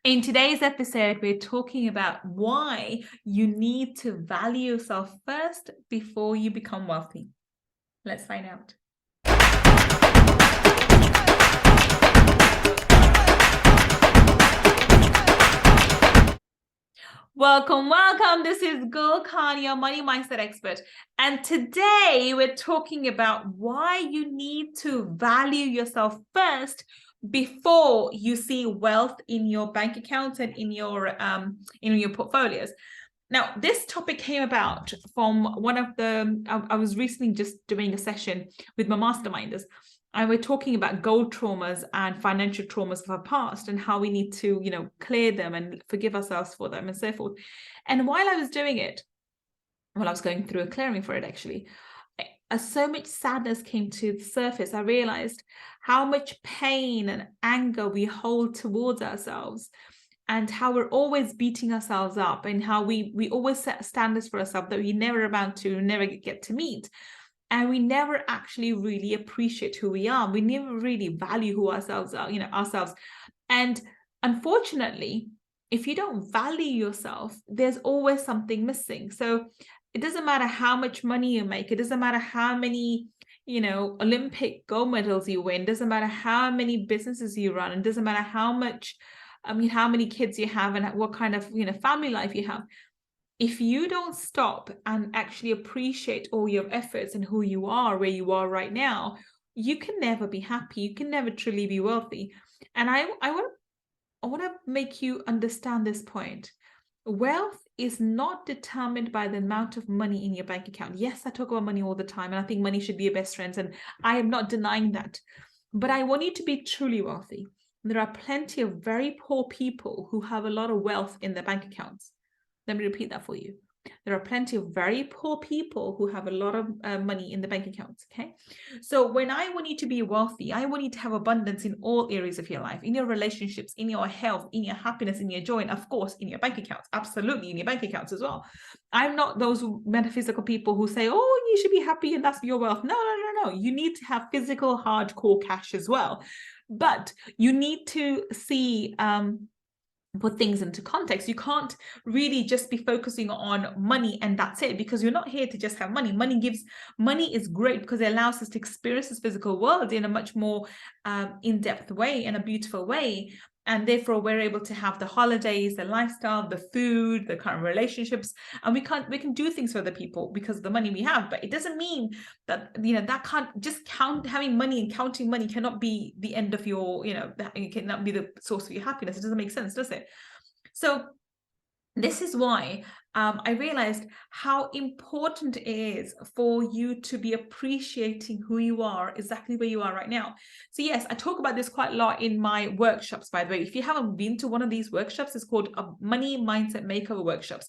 In today's episode, we're talking about why you need to value yourself first before you become wealthy. Let's find out. Welcome. This is Gull Khan, your money mindset expert. And today we're talking about why you need to value yourself first before you see wealth in your bank accounts and in your portfolios. Now, this topic came about from one of I was recently just doing a session with my masterminders, and we're talking about gold traumas and financial traumas of our past and how we need to, clear them and forgive ourselves for them and so forth. And while I was doing it, I was going through a clearing for it actually, as so much sadness came to the surface, I realized how much pain and anger we hold towards ourselves, and how we're always beating ourselves up, and how we always set standards for ourselves that we never amount to, never get to meet. And we never actually really appreciate who we are. We never really value who ourselves are, ourselves. And unfortunately, if you don't value yourself, there's always something missing. So it doesn't matter how much money you make. It doesn't matter how many, Olympic gold medals you win. It doesn't matter how many businesses you run. It doesn't matter how many kids you have and what kind of, family life you have. If you don't stop and actually appreciate all your efforts and who you are, where you are right now, you can never be happy. You can never truly be wealthy. And I want to make you understand this point. Wealth is not determined by the amount of money in your bank account. Yes, I talk about money all the time, and I think money should be your best friend, and I am not denying that. But I want you to be truly wealthy. There are plenty of very poor people who have a lot of wealth in their bank accounts. Let me repeat that for you. There are plenty of very poor people who have a lot of money in the bank accounts, okay? So when I want you to be wealthy, I want you to have abundance in all areas of your life, in your relationships, in your health, in your happiness, in your joy, and of course, in your bank accounts, absolutely in your bank accounts as well. I'm not those metaphysical people who say, oh, you should be happy and that's your wealth. No. You need to have physical, hardcore cash as well. But you need to see put things into context. You can't really just be focusing on money and that's it, because you're not here to just have money. Money is great because it allows us to experience this physical world in a much more in-depth way and a beautiful way. And therefore we're able to have the holidays, the lifestyle, the food, the current relationships, and we can do things for other people because of the money we have. But it doesn't mean that, that can't just having money and counting money cannot be the end of your, it cannot be the source of your happiness. It doesn't make sense, does it? So this is why I realized how important it is for you to be appreciating who you are, exactly where you are right now. So yes, I talk about this quite a lot in my workshops, by the way. If you haven't been to one of these workshops, it's called Money Mindset Makeover Workshops.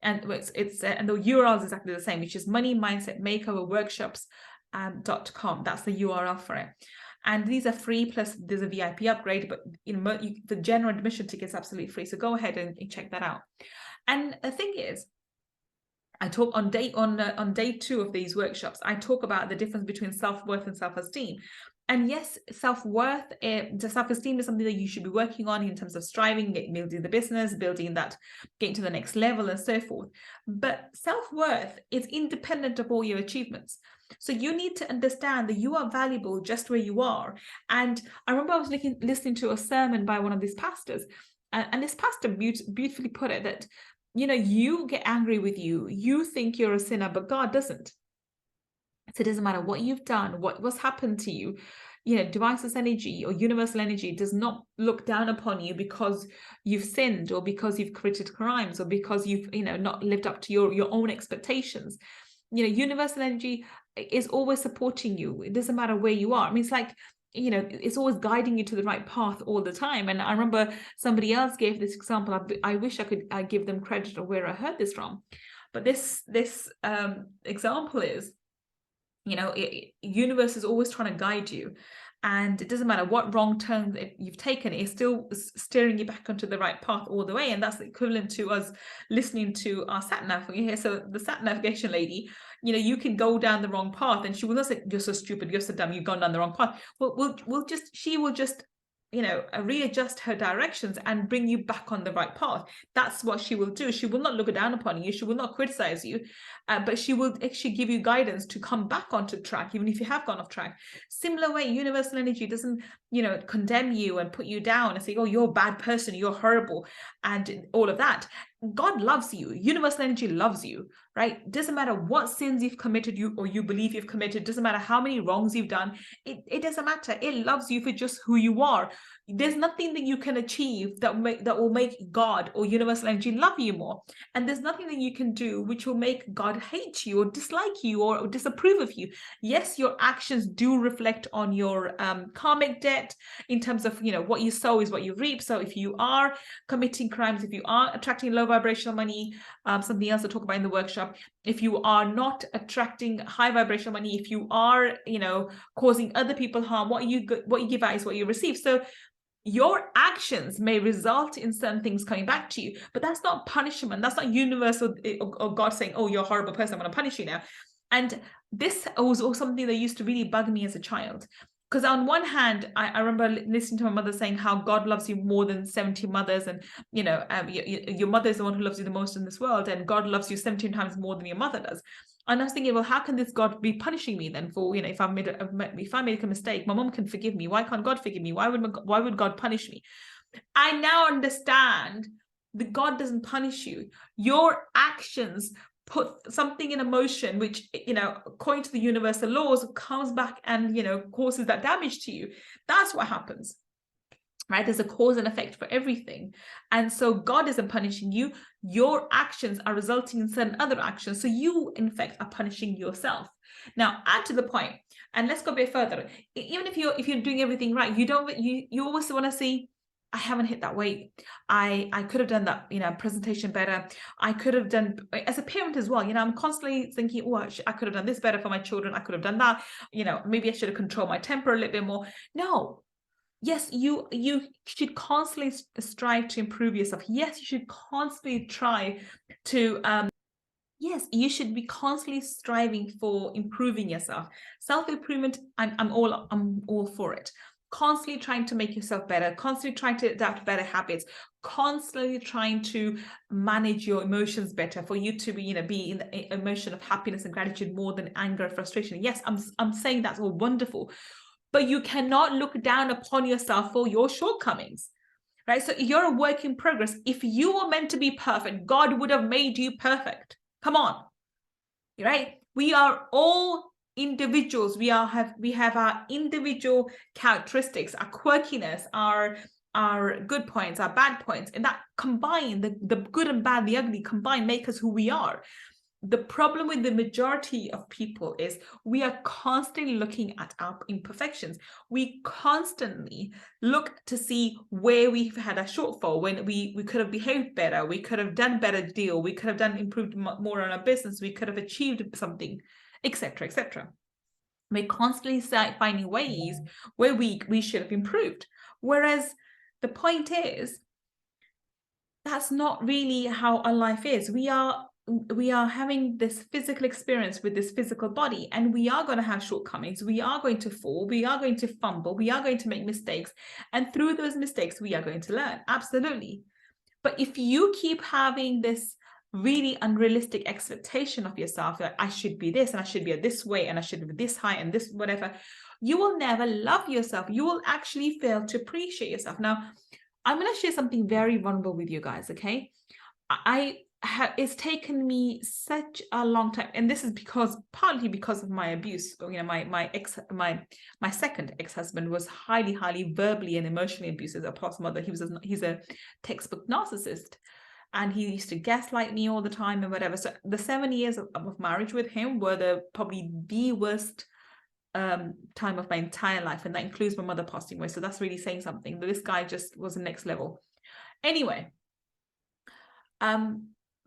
And it's and the URL is exactly the same, which is Money Mindset Makeover Workshops.com. That's the URL for it. And these are free, plus there's a VIP upgrade, but the general admission ticket is absolutely free. So go ahead and check that out. And the thing is, I talk on day 2 of these workshops, I talk about the difference between self-worth and self-esteem. And yes, self-worth, the self-esteem is something that you should be working on in terms of striving, building the business, building that, getting to the next level and so forth. But self-worth is independent of all your achievements. So you need to understand that you are valuable just where you are. And I remember I was listening to a sermon by one of these pastors, and this pastor beautifully put it that, you get angry with you think you're a sinner, but God doesn't. So it doesn't matter what you've done, what's happened to you. Divine energy or universal energy does not look down upon you because you've sinned, or because you've committed crimes, or because you've not lived up to your own expectations. Universal energy is always supporting you. It doesn't matter where you are. I mean, it's like, it's always guiding you to the right path all the time. And I remember somebody else gave this example. I wish I could give them credit of where I heard this from. But this example is, universe is always trying to guide you, and it doesn't matter what wrong turn that you've taken, it's still steering you back onto the right path all the way. And that's equivalent to us listening to our sat nav. So the sat navigation lady, you can go down the wrong path and she will not say, you're so stupid, you're so dumb, you've gone down the wrong path. She will just readjust her directions and bring you back on the right path. That's what she will do. She will not look down upon you. She will not criticize you, but she will actually give you guidance to come back onto track, even if you have gone off track. Similar way, universal energy doesn't, condemn you and put you down and say, oh, you're a bad person, you're horrible, and all of that. God loves you. Universal energy loves you, right? Doesn't matter what sins you've committed, you believe you've committed. Doesn't matter how many wrongs you've done. It doesn't matter. It loves you for just who you are. There's nothing that you can achieve that will make God or universal energy love you more. And there's nothing that you can do which will make God hate you or dislike you or disapprove of you. Yes, your actions do reflect on your karmic debt in terms of, what you sow is what you reap. So if you are committing crimes, if you are attracting low vibrational money, something else I talk about in the workshop, if you are not attracting high vibrational money, if you are, causing other people harm, what you give out is what you receive. So your actions may result in certain things coming back to you, but that's not punishment. That's not universal or God saying, oh, you're a horrible person, I'm going to punish you now. And this was also something that used to really bug me as a child. Because on one hand, I remember listening to my mother saying how God loves you more than 70 mothers. And, your mother is the one who loves you the most in this world. And God loves you 17 times more than your mother does. And I was thinking, well, how can this God be punishing me then for, if I made a mistake? My mom can forgive me. Why can't God forgive me? Why would God punish me? I now understand that God doesn't punish you. Your actions put something in motion, which, according to the universal laws, comes back and, causes that damage to you. That's what happens. Right? There's a cause and effect for everything. And so God isn't punishing you. Your actions are resulting in certain other actions. So you, in fact, are punishing yourself. Now, add to the point, and let's go a bit further. Even if you're doing everything right, you always want to see, I haven't hit that weight. I could have done that, presentation better. I could have done, as a parent as well, I'm constantly thinking, oh, I could have done this better for my children. I could have done that. Maybe I should have controlled my temper a little bit more. No. Yes, you should constantly strive to improve yourself. Yes, you should constantly try to, yes, you should be constantly striving for improving yourself. Self-improvement, I'm all for it. Constantly trying to make yourself better, constantly trying to adapt better habits, constantly trying to manage your emotions better, for you to be in the emotion of happiness and gratitude more than anger and frustration. Yes, I'm saying that's all wonderful. But you cannot look down upon yourself for your shortcomings, right? So you're a work in progress. If you were meant to be perfect, God would have made you perfect. Come on, right? We are all individuals. We have our individual characteristics, our quirkiness, our good points, our bad points, and that combine, the good and bad, the ugly combine, make us who we are. The problem with the majority of people is we are constantly looking at our imperfections. We constantly look to see where we've had a shortfall, when we could have behaved better, we could have done better deal, we could have improved more on our business, we could have achieved something, etc., etc. We're constantly finding ways where we should have improved. Whereas the point is, that's not really how our life is. We are having this physical experience with this physical body, and we are going to have shortcomings. We are going to fall. We are going to fumble. We are going to make mistakes. And through those mistakes, we are going to learn. Absolutely. But if you keep having this really unrealistic expectation of yourself, like I should be this and I should be this way and I should be this high and this whatever, you will never love yourself. You will actually fail to appreciate yourself. Now, I'm going to share something very vulnerable with you guys, okay? It's taken me such a long time, and this is partly because of my abuse. My second ex-husband was highly verbally and emotionally abusive. Apart from other, he's a textbook narcissist, and he used to gaslight me all the time and whatever. So the 7 years of marriage with him were probably the worst time of my entire life, and that includes my mother passing away. So that's really saying something. But this guy just was the next level. Anyway,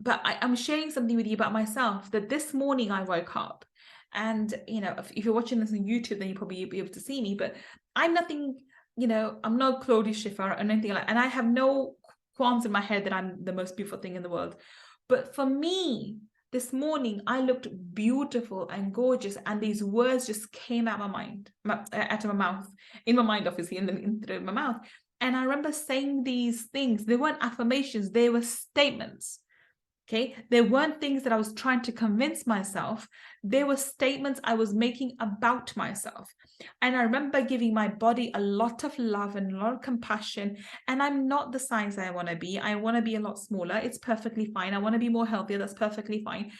but I'm sharing something with you about myself, that this morning I woke up, and if you're watching this on YouTube, then you'll probably be able to see me, but I'm nothing, I'm no Claudia Schiffer or anything like that, and I have no qualms in my head that I'm the most beautiful thing in the world. But for me, This morning, I looked beautiful and gorgeous, and these words just came out of my mind, out of my mouth, in my mind, obviously, and then into my mouth. And I remember saying these things. They weren't affirmations, they were statements. Okay, they weren't things that I was trying to convince myself. They were statements I was making about myself. And I remember giving my body a lot of love and a lot of compassion. And I'm not the size I want to be. I want to be a lot smaller. It's perfectly fine. I want to be more healthier. That's perfectly fine.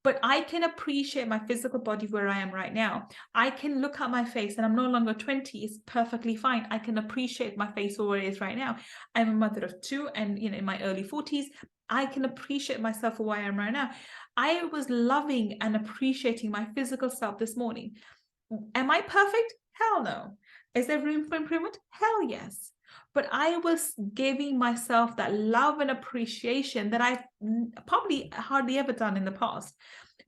But I can appreciate my physical body where I am right now. I can look at my face and I'm no longer 20. It's perfectly fine. I can appreciate my face for where it is right now. I'm a mother of two and, in my early 40s. I can appreciate myself for where I am right now. I was loving and appreciating my physical self this morning. Am I perfect? Hell no. Is there room for improvement? Hell yes. But I was giving myself that love and appreciation that I've probably hardly ever done in the past.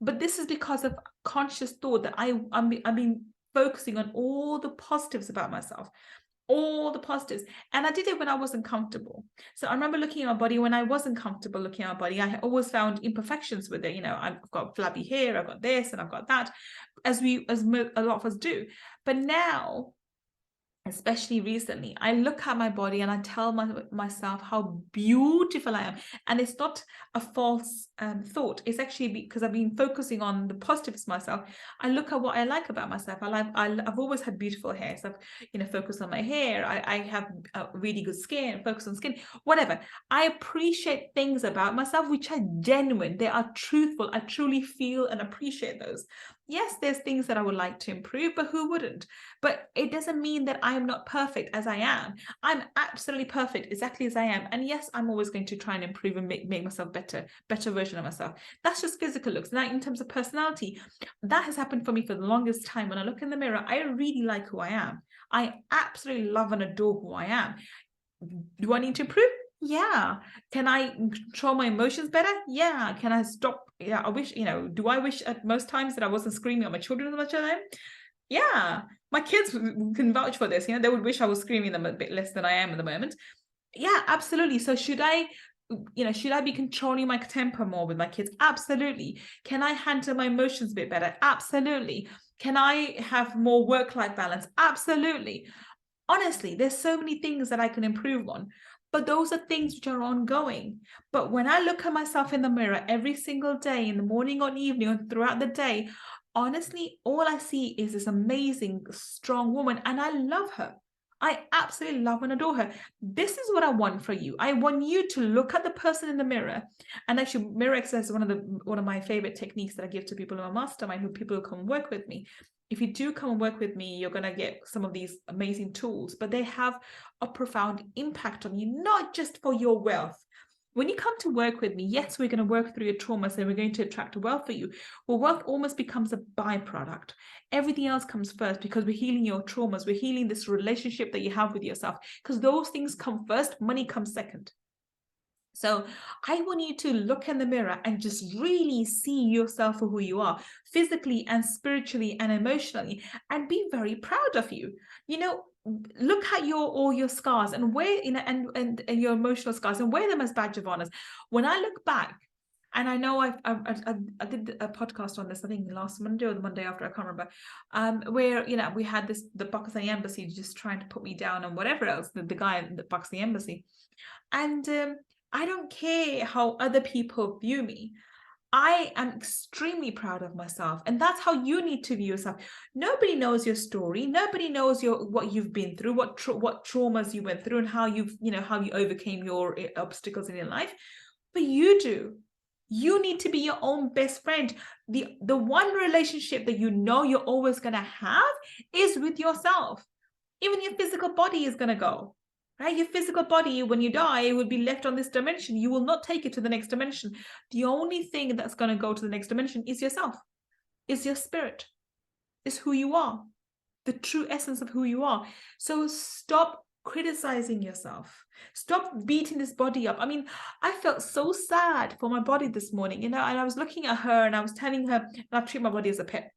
But this is because of conscious thought that I've been focusing on all the positives about myself. All the positives. And I did it when I wasn't comfortable. So I remember looking at my body when I wasn't comfortable looking at my body. I always found imperfections with it. I've got flabby hair, I've got this and I've got that, as a lot of us do. But now, especially recently, I look at my body and I tell myself how beautiful I am. And it's not a false thought. It's actually because I've been focusing on the positives of myself. I look at what I like about myself. I've always had beautiful hair. So I've focused on my hair. I have really good skin, focus on skin, whatever. I appreciate things about myself which are genuine. They are truthful. I truly feel and appreciate those. Yes, there's things that I would like to improve, but who wouldn't? But it doesn't mean that I am not perfect as I am. I'm absolutely perfect exactly as I am. And yes, I'm always going to try and improve and make myself better version of myself. That's just physical looks. Now, in terms of personality, that has happened for me for the longest time. When I look in the mirror, I really like who I am. I absolutely love and adore who I am. Do I need to improve? Yeah. Can I control my emotions better? Yeah. Can I stop? Yeah. I wish, do I wish at most times that I wasn't screaming at my children as much as I am? Yeah. My kids can vouch for this. They would wish I was screaming them a bit less than I am at the moment. Yeah, absolutely. So should I be controlling my temper more with my kids? Absolutely. Can I handle my emotions a bit better? Absolutely. Can I have more work-life balance? Absolutely. Honestly, there's so many things that I can improve on, but those are things which are ongoing. But when I look at myself in the mirror every single day, in the morning or evening or throughout the day, honestly, all I see is this amazing, strong woman, and I love her. I absolutely love and adore her. This is what I want for you. I want you to look at the person in the mirror. And actually, mirror exercise is one of my favorite techniques that I give to people in my mastermind, who people who come work with me. If you do come and work with me, you're going to get some of these amazing tools, but they have a profound impact on you, not just for your wealth. When you come to work with me, yes, we're going to work through your traumas and we're going to attract wealth for you. Well, wealth almost becomes a byproduct. Everything else comes first because we're healing your traumas. We're healing this relationship that you have with yourself, because those things come first, money comes second. So I want you to look in the mirror and just really see yourself for who you are, physically and spiritually and emotionally, and be very proud of you. Look at all your scars and wear, and your emotional scars, and wear them as badge of honors. When I look back, and I know I did a podcast on this, I think last Monday or the Monday after, I can't remember, where we had the Pakistani embassy just trying to put me down and whatever else, the guy in the Pakistani embassy, and I don't care how other people view me. I am extremely proud of myself, and that's how you need to view yourself. Nobody knows your story. Nobody knows what you've been through, what traumas you went through, and how you overcame your obstacles in your life. But you do. You need to be your own best friend. The one relationship that you're always going to have is with yourself. Even your physical body is going to go. Right? Your physical body, when you die, will be left on this dimension. You will not take it to the next dimension. The only thing that's going to go to the next dimension is yourself, is your spirit, is who you are, the true essence of who you are. So stop criticizing yourself. Stop beating this body up. I mean, I felt so sad for my body this morning, and I was looking at her and I was telling her, and I treat my body as a pet.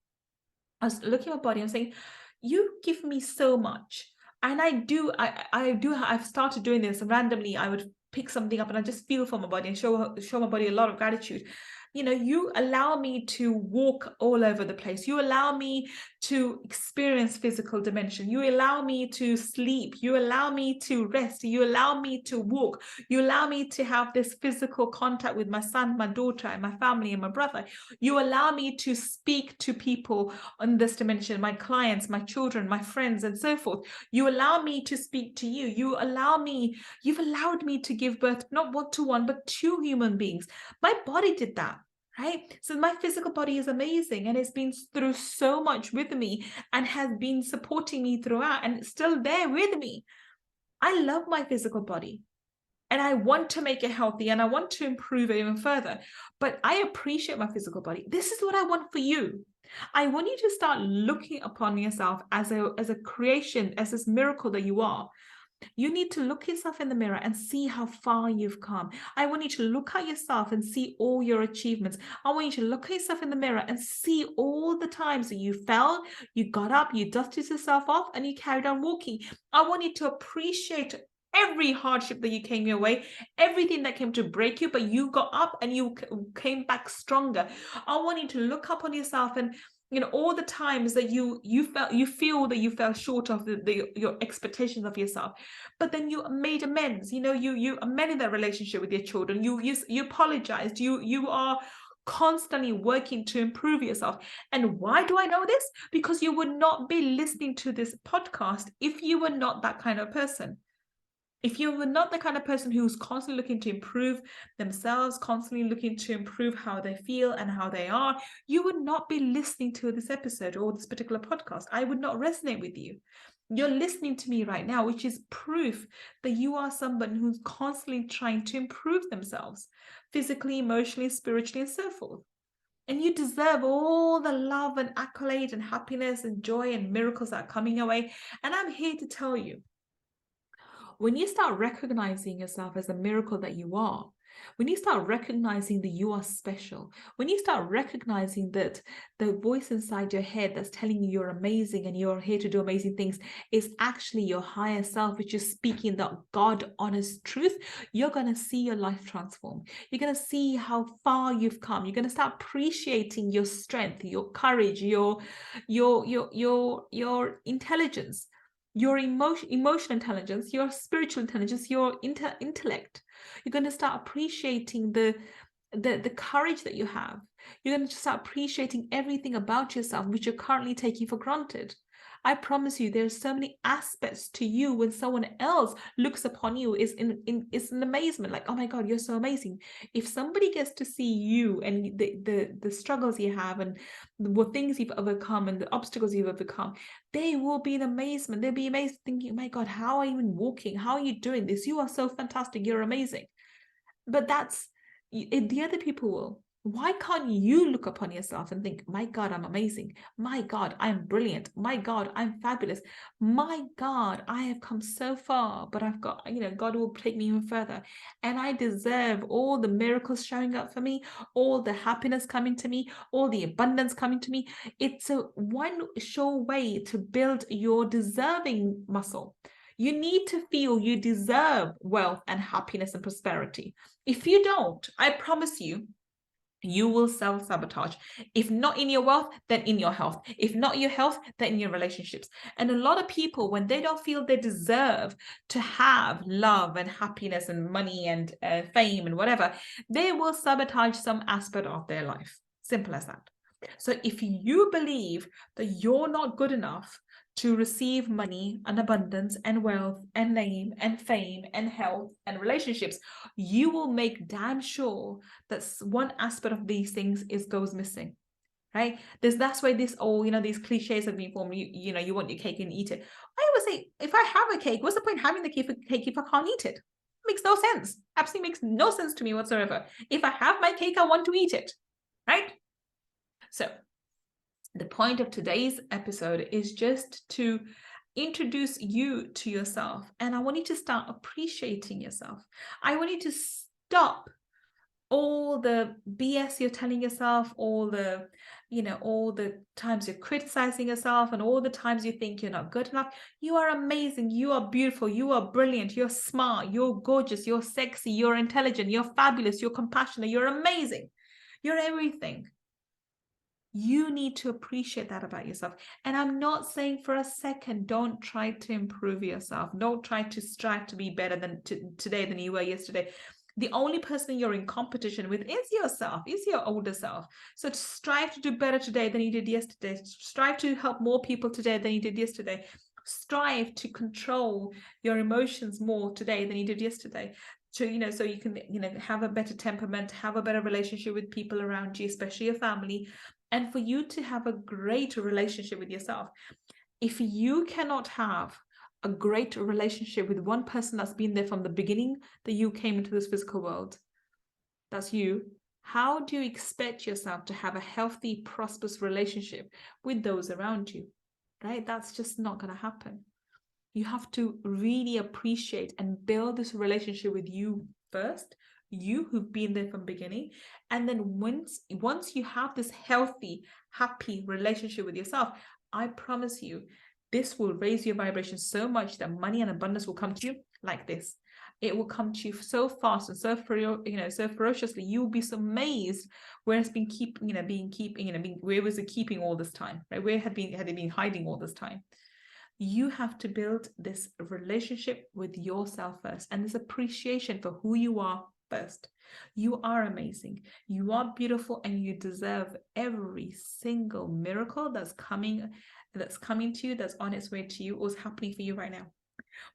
I was looking at my body and saying, you give me so much. And I've started doing this randomly. I would pick something up and I just feel for my body and show my body a lot of gratitude. You allow me to walk all over the place. You allow me to experience physical dimension. You allow me to sleep. You allow me to rest. You allow me to walk. You allow me to have this physical contact with my son, my daughter, and my family and my brother. You allow me to speak to people on this dimension, my clients, my children, my friends, and so forth. You allow me to speak to you. You've allowed me to give birth, not one to one, but two human beings. My body did that. Right? So my physical body is amazing, and it's been through so much with me and has been supporting me throughout, and it's still there with me. I love my physical body, and I want to make it healthy, and I want to improve it even further. But I appreciate my physical body. This is what I want for you. I want you to start looking upon yourself as a creation, as this miracle that you are. You need to look yourself in the mirror and see how far you've come. I want you to look at yourself and see all your achievements. I want you to look at yourself in the mirror and see all the times that you fell, you got up, you dusted yourself off, and you carried on walking. I want you to appreciate every hardship that you came your way, everything that came to break you, but you got up and you came back stronger. I want you to look up on yourself and all the times that you feel that you fell short of your expectations of yourself, but then you made amends. You amended that relationship with your children. You apologized. You are constantly working to improve yourself. And why do I know this? Because you would not be listening to this podcast if you were not that kind of person. If you were not the kind of person who's constantly looking to improve themselves, constantly looking to improve how they feel and how they are, you would not be listening to this episode or this particular podcast. I would not resonate with you. You're listening to me right now, which is proof that you are someone who's constantly trying to improve themselves, physically, emotionally, spiritually, and so forth. And you deserve all the love and accolade and happiness and joy and miracles that are coming your way. And I'm here to tell you, when you start recognizing yourself as a miracle that you are, when you start recognizing that you are special, when you start recognizing that the voice inside your head that's telling you you're amazing and you're here to do amazing things is actually your higher self, which is speaking that God honest truth, you're going to see your life transform. You're going to see how far you've come. You're going to start appreciating your strength, your courage, your intelligence, your emotional intelligence, your spiritual intelligence, your intellect. You're going to start appreciating the courage that you have. You're going to start appreciating everything about yourself which you're currently taking for granted. I promise you, there's so many aspects to you when someone else looks upon you is an amazement, like, oh my God, you're so amazing. If somebody gets to see you and the struggles you have and what things you've overcome and the obstacles you've overcome, they will be in amazement. They'll be amazed, thinking, oh my God, how are you even walking? How are you doing this? You are so fantastic. You're amazing. But the other people will. Why can't you look upon yourself and think, my God, I'm amazing. My God, I'm brilliant. My God, I'm fabulous. My God, I have come so far, but I've got, God will take me even further. And I deserve all the miracles showing up for me, all the happiness coming to me, all the abundance coming to me. It's a one sure way to build your deserving muscle. You need to feel you deserve wealth and happiness and prosperity. If you don't, I promise you, you will self-sabotage. If not in your wealth, then in your health. If not your health, then in your relationships. And a lot of people, when they don't feel they deserve to have love and happiness and money and fame and whatever, they will sabotage some aspect of their life. Simple as that. So if you believe that you're not good enough to receive money and abundance and wealth and name and fame and health and relationships, you will make damn sure that one aspect of these things goes missing, right? That's why these cliches have been formed. You want your cake and eat it. I always say, if I have a cake, what's the point having the cake if I can't eat it? It makes no sense. Absolutely makes no sense to me whatsoever. If I have my cake, I want to eat it, right? So the point of today's episode is just to introduce you to yourself. And I want you to start appreciating yourself. I want you to stop all the BS you're telling yourself, all the times you're criticizing yourself and all the times you think you're not good enough. You are amazing. You are beautiful. You are brilliant. You're smart. You're gorgeous. You're sexy. You're intelligent. You're fabulous. You're compassionate. You're amazing. You're everything. You need to appreciate that about yourself. And I'm not saying for a second, don't try to improve yourself. Don't try to strive to be better today than you were yesterday. The only person you're in competition with is yourself, is your older self. So strive to do better today than you did yesterday. Strive to help more people today than you did yesterday. Strive to control your emotions more today than you did yesterday. So, so you can, have a better temperament, have a better relationship with people around you, especially your family, and for you to have a great relationship with yourself. If you cannot have a great relationship with one person that's been there from the beginning that you came into this physical world, that's you, how do you expect yourself to have a healthy, prosperous relationship with those around you, right? That's just not going to happen. You have to really appreciate and build this relationship with you first, you who've been there from the beginning. And then once you have this healthy, happy relationship with yourself, I promise you, this will raise your vibration so much that money and abundance will come to you like this. It will come to you so fast and so ferociously. You'll be so amazed where it's been keeping where was it keeping all this time, right? Where had it been hiding all this time? You have to build this relationship with yourself first, and this appreciation for who you are first. You are amazing, you are beautiful, and you deserve every single miracle that's coming to you, that's on its way to you, or is happening for you right now.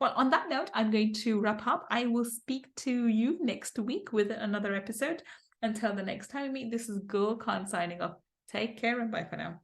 Well, on that note, I'm going to wrap up. I will speak to you next week with another episode. Until the next time we meet, this is Gull Khan signing off. Take care and bye for now.